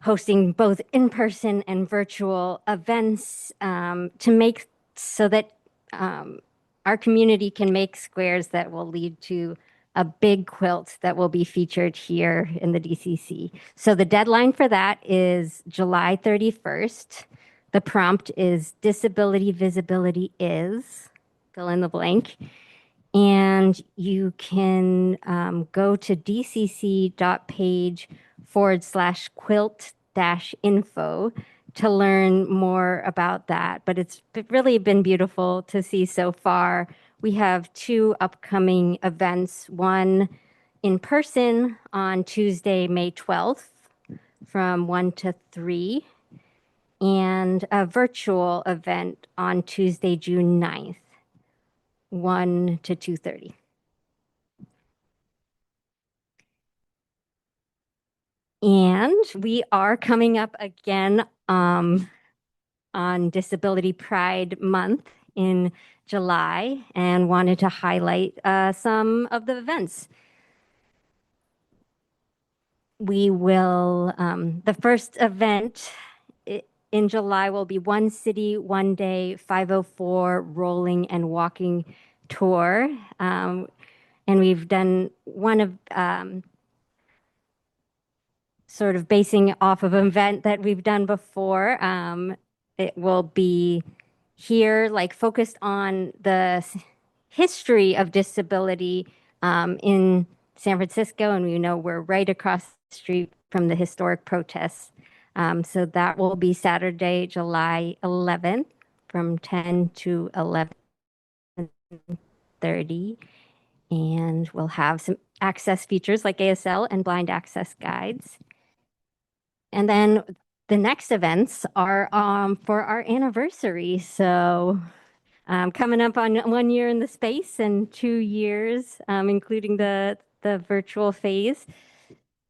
hosting both in-person and virtual events to make so that our community can make squares that will lead to a big quilt that will be featured here in the DCC. So the deadline for that is July 31st. The prompt is disability visibility is, fill in the blank. And you can go to dcc.page/quilt-info to learn more about that. But it's really been beautiful to see so far. We have 2 upcoming events, one in person on Tuesday, May 12th from 1 to 3, and a virtual event on Tuesday, June 9th, 1 to 2:30. And we are coming up again on Disability Pride Month in July and wanted to highlight some of the events. We will, the first event in July will be One City, One Day, 504 Rolling and Walking Tour. And we've done one of sort of basing off of an event that we've done before. It will be here, like focused on the history of disability in San Francisco. And we know we're right across the street from the historic protests. So that will be Saturday, July 11th from 10 to 11:30. And we'll have some access features like ASL and blind access guides. And then the next events are for our anniversary. So coming up on 1 year in the space and 2 years, including the the virtual phase.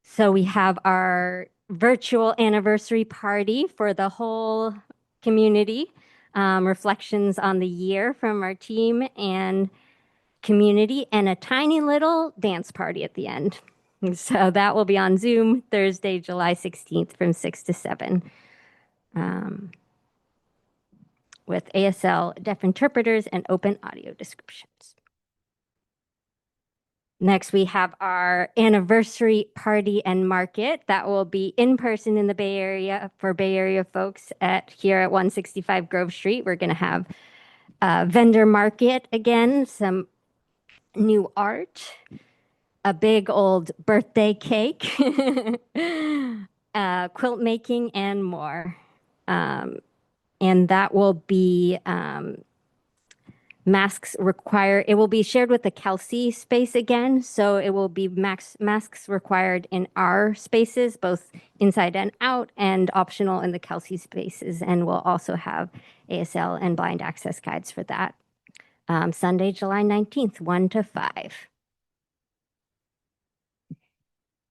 So we have our virtual anniversary party for the whole community, reflections on the year from our team and community, and a tiny little dance party at the end. So that will be on Zoom Thursday, July 16th from 6 to 7. With ASL deaf interpreters and open audio descriptions. Next, we have our anniversary party and market that will be in person in the Bay Area for Bay Area folks here at 165 Grove Street. We're going to have a vendor market again, some new art, a big old birthday cake, quilt making, and more. And that will be masks required. It will be shared with the Kelsey space again. So it will be masks required in our spaces, both inside and out, and optional in the Kelsey spaces. And we'll also have ASL and blind access guides for that. Sunday, July 19th, 1 to 5.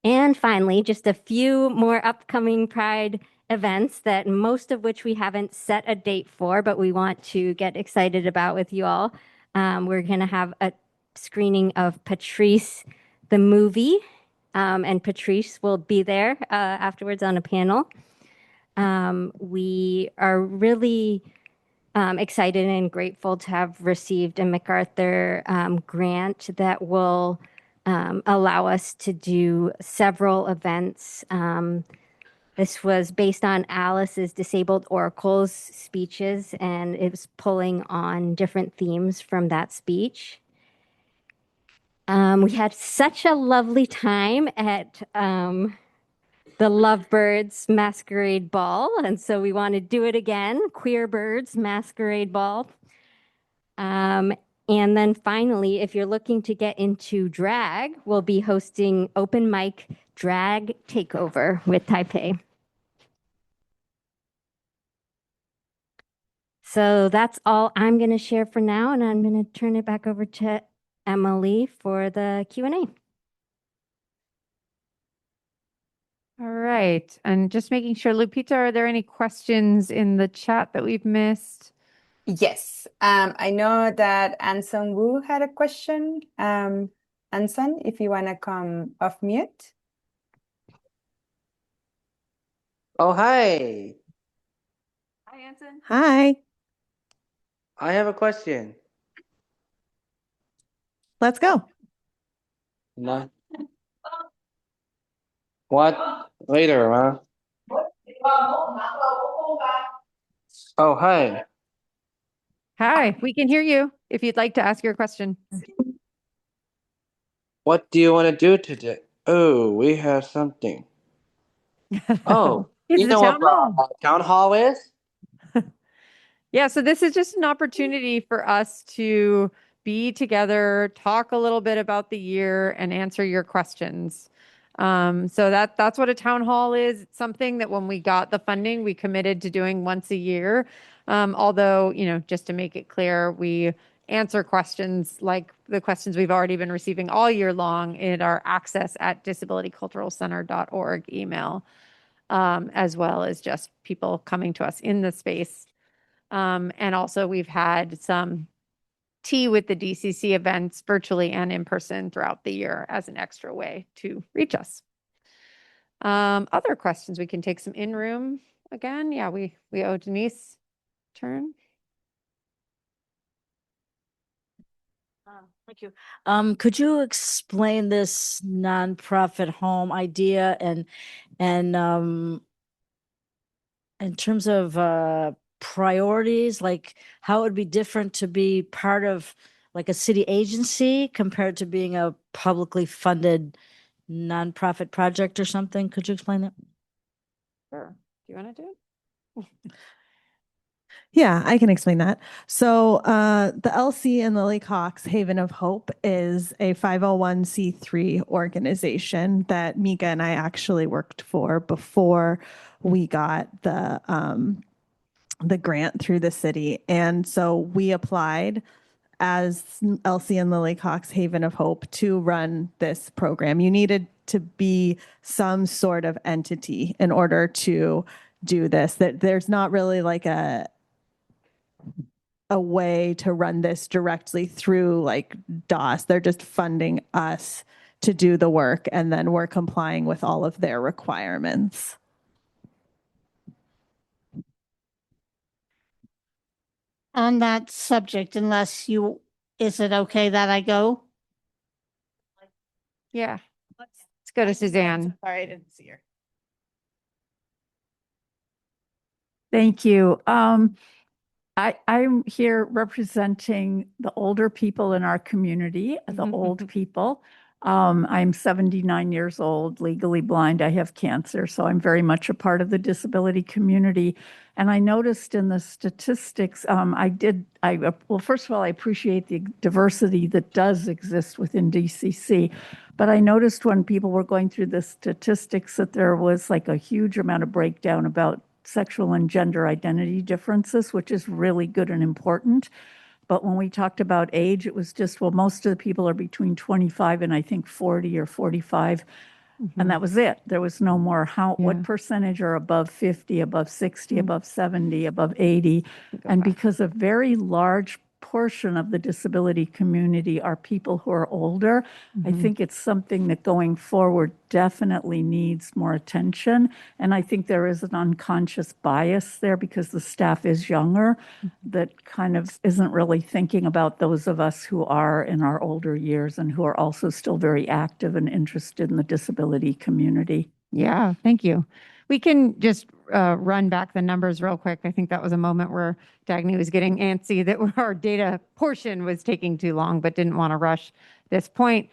And finally, just a few more upcoming Pride events that most of which we haven't set a date for, but we want to get excited about with you all. We're going to have a screening of Patrice, the movie, and Patrice will be there afterwards on a panel. We are really excited and grateful to have received a MacArthur grant that will allow us to do several events. This was based on Alice's Disabled Oracles speeches, and it was pulling on different themes from that speech. We had such a lovely time at the Lovebirds Masquerade Ball, and so we want to do it again, Queer Birds Masquerade Ball. And then finally, if you're looking to get into drag, we'll be hosting open mic drag takeover with Taipei. So that's all I'm going to share for now, and I'm going to turn it back over to Emily for the Q&A. All right. And just making sure, Lupita, are there any questions in the chat that we've missed? Yes, I know that Anson Wu had a question. Anson, if you want to come off mute. Oh, hi. Hi, Anson. Hi. I have a question. Let's go. No. What? Later, huh? Oh, hi. Hi, we can hear you if you'd like to ask your question. What do you want to do today? Oh, we have something. Oh, It's you the know what town hall. town hall is? Yeah, so this is just an opportunity for us to be together, talk a little bit about the year, and answer your questions. So that's what a town hall is. It's something that when we got the funding, we committed to doing once a year. Although, you know, just to make it clear, we answer questions like the questions we've already been receiving all year long in our access@disabilityculturalcenter.org email, as well as just people coming to us in the space. And also we've had some tea with the DCC events virtually and in person throughout the year as an extra way to reach us. Other questions, we can take some in room again. Yeah, we owe Denise turn. Thank you. Could you explain this nonprofit home idea and in terms of priorities, like how it would be different to be part of like a city agency compared to being a publicly funded nonprofit project or something? Could you explain that? Sure. Do you want to do it? Yeah, I can explain that. So the LC in Lily Cox Haven of Hope is a 501c3 organization that Mika and I actually worked for before we got the grant through the city. And so we applied as Elsie and Lily Cox Haven of Hope to run this program. You needed to be some sort of entity in order to do this. That there's not really like a way to run this directly through like DOS. They're just funding us to do the work, and then we're complying with all of their requirements. On that subject, is it okay that I go? Yeah. Let's go to Suzanne. Sorry, I didn't see her. Thank you. I'm here representing the older people in our community, the old people. I'm 79 years old, legally blind. I have cancer, so I'm very much a part of the disability community. And I noticed in the statistics, well, first of all, I appreciate the diversity that does exist within DCC. But I noticed when people were going through the statistics that there was like a huge amount of breakdown about sexual and gender identity differences, which is really good and important. But when we talked about age, it was just, well, most of the people are between 25 and I think 40 or 45. And that was it. There was no more what percentage are above 50, above 60, above 70, above 80. And because a very large portion of the disability community are people who are older, I think it's something that going forward definitely needs more attention. And I think there is an unconscious bias there because the staff is younger that kind of isn't really thinking about those of us who are in our older years and who are also still very active and interested in the disability community. Yeah, thank you. We can just run back the numbers real quick. I think that was a moment where Dagny was getting antsy that our data portion was taking too long, but didn't want to rush this point.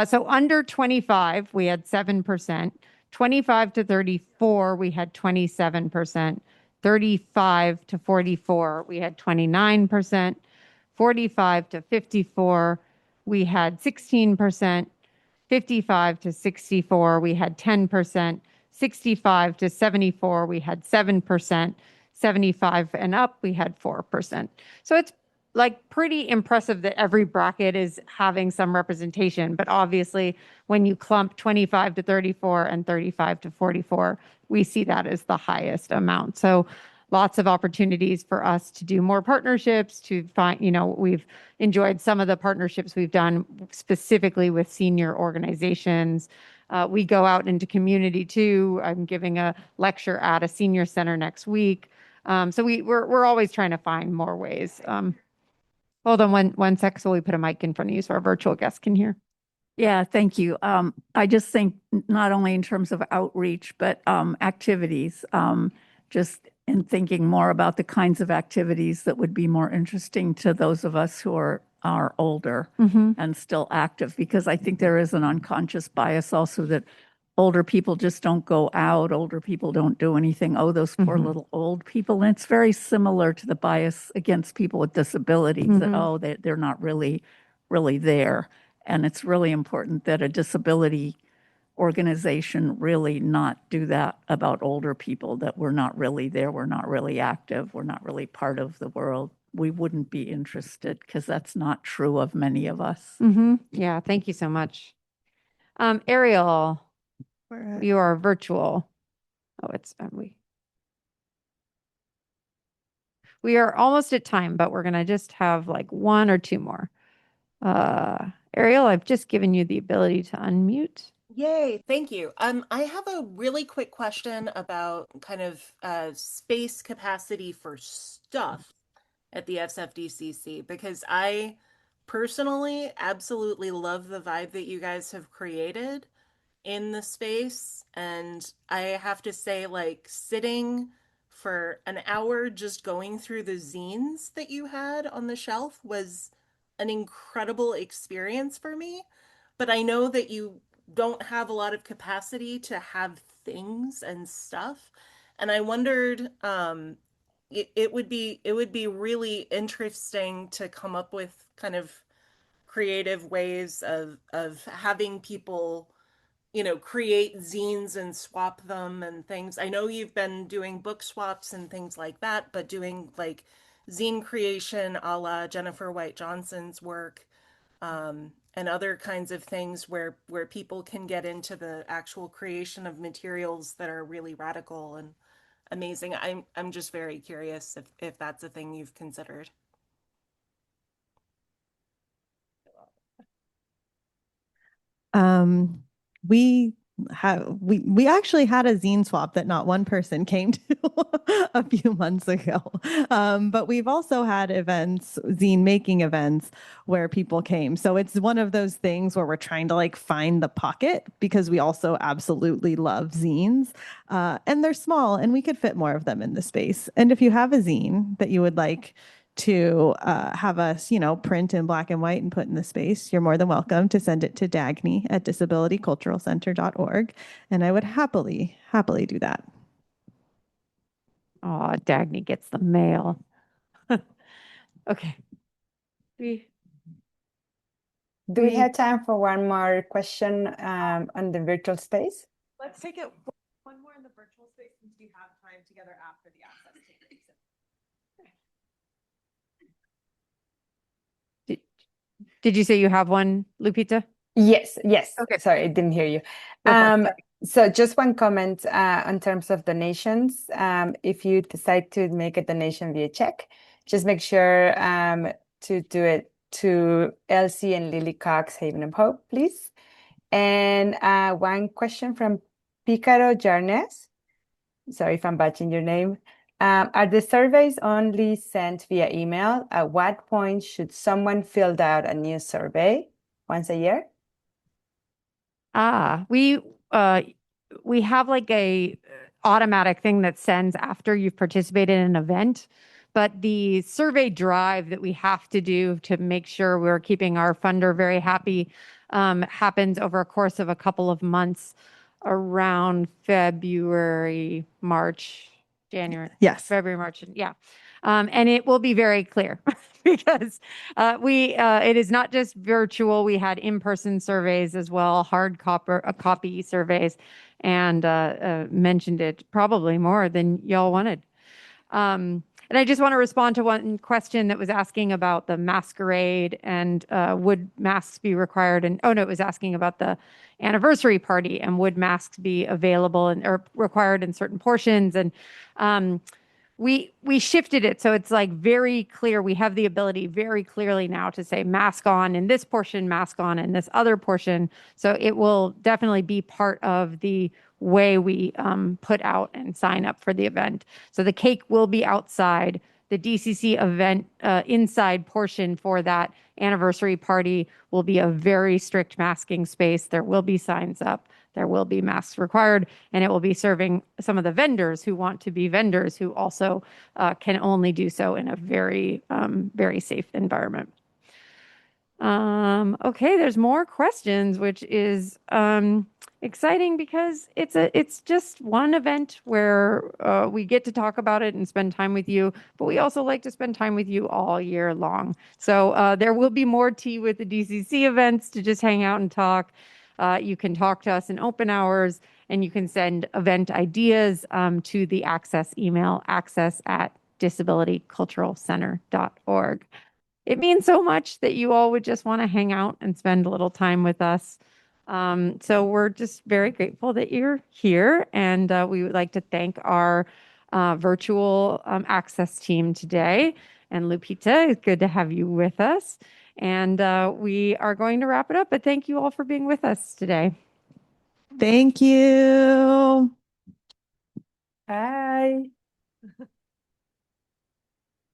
So under 25, we had 7%. 25 to 34, we had 27%. 35 to 44, we had 29%. 45 to 54, we had 16%. 55 to 64, we had 10%. 65 to 74, we had 7%. 75 and up, we had 4%. So it's like pretty impressive that every bracket is having some representation. But obviously, when you clump 25 to 34 and 35 to 44, we see that as the highest amount. So lots of opportunities for us to do more partnerships, to find, we've enjoyed some of the partnerships we've done specifically with senior organizations. We go out into community too. I'm giving a lecture at a senior center next week. So we're always trying to find more ways. Hold on one sec, so we put a mic in front of you so our virtual guests can hear. Yeah, thank you. I just think not only in terms of outreach, but activities, just in thinking more about the kinds of activities that would be more interesting to those of us who are older and still active, because I think there is an unconscious bias also that older people just don't go out. Older people don't do anything. Oh, those poor little old people. And it's very similar to the bias against people with disabilities that, they're not really there. And it's really important that a disability organization really not do that about older people, that we're not really there, we're not really active, we're not really part of the world. We wouldn't be interested because that's not true of many of us. Yeah, thank you so much. Ariel, you are virtual. Oh, we are almost at time, but we're going to just have like one or two more. Ariel, I've just given you the ability to unmute. Yay, thank you. I have a really quick question about kind of space capacity for stuff at the SFDCC, because I personally absolutely love the vibe that you guys have created in the space. And I have to say, like, sitting for an hour just going through the zines that you had on the shelf was an incredible experience for me. But I know that you don't have a lot of capacity to have things and stuff. And I wondered, it would be really interesting to come up with kind of creative ways of having people, create zines and swap them and things. I know you've been doing book swaps and things like that, but doing like zine creation a la Jennifer White Johnson's work, and other kinds of things where people can get into the actual creation of materials that are really radical and amazing. I'm just very curious if that's a thing you've considered. We we actually had a zine swap that not one person came to a few months ago. But we've also had events, zine making events, where people came. So it's one of those things where we're trying to like find the pocket, because we also absolutely love zines. And they're small and we could fit more of them in the space. And if you have a zine that you would like to have us, print in black and white and put in the space, you're more than welcome to send it to Dagny at disabilityculturalcenter.org. And I would happily do that. Oh, Dagny gets the mail. Okay. Do we have time for one more question on the virtual space? Let's take it one more in the virtual space since we have time together after the access table. Did you say you have one, Lupita? Yes. Okay. Sorry, I didn't hear you. Go So just one comment in terms of donations. If you decide to make a donation via check, just make sure to do it to Elsie and Lily Cox, Haven of Hope, please. And one question from Picaro Jarnes. Sorry if I'm butchering your name. Are the surveys only sent via email? At what point should someone fill out a new survey? Once a year? We have like a automatic thing that sends after you've participated in an event, but the survey drive that we have to do to make sure we're keeping our funder very happy happens over a course of a couple of months, around February, March, January. Yes. February, March. Yeah. And it will be very clear because it is not just virtual. We had in-person surveys as well, hard copy surveys, and mentioned it probably more than y'all wanted. And I just want to respond to one question that was asking about the masquerade and would masks be required? And it was asking about the anniversary party and would masks be available or required in certain portions? And we shifted it so it's like very clear. We have the ability very clearly now to say mask on in this portion, mask on in this other portion. So it will definitely be part of the way we put out and sign up for the event. So the cake will be outside. The DCC event inside portion for that anniversary party will be a very strict masking space. There will be signs up. There will be masks required, and it will be serving some of the vendors who want to be vendors who also can only do so in a very, very safe environment. Okay, there's more questions, which is exciting because it's just one event where we get to talk about it and spend time with you, but we also like to spend time with you all year long. So there will be more tea with the DCC events to just hang out and talk. You can talk to us in open hours, and you can send event ideas to the access email, access@disabilityculturalcenter.org. It means so much that you all would just want to hang out and spend a little time with us. So we're just very grateful that you're here, and we would like to thank our virtual access team today. And Lupita, it's good to have you with us. And we are going to wrap it up, but thank you all for being with us today. Thank you. Bye.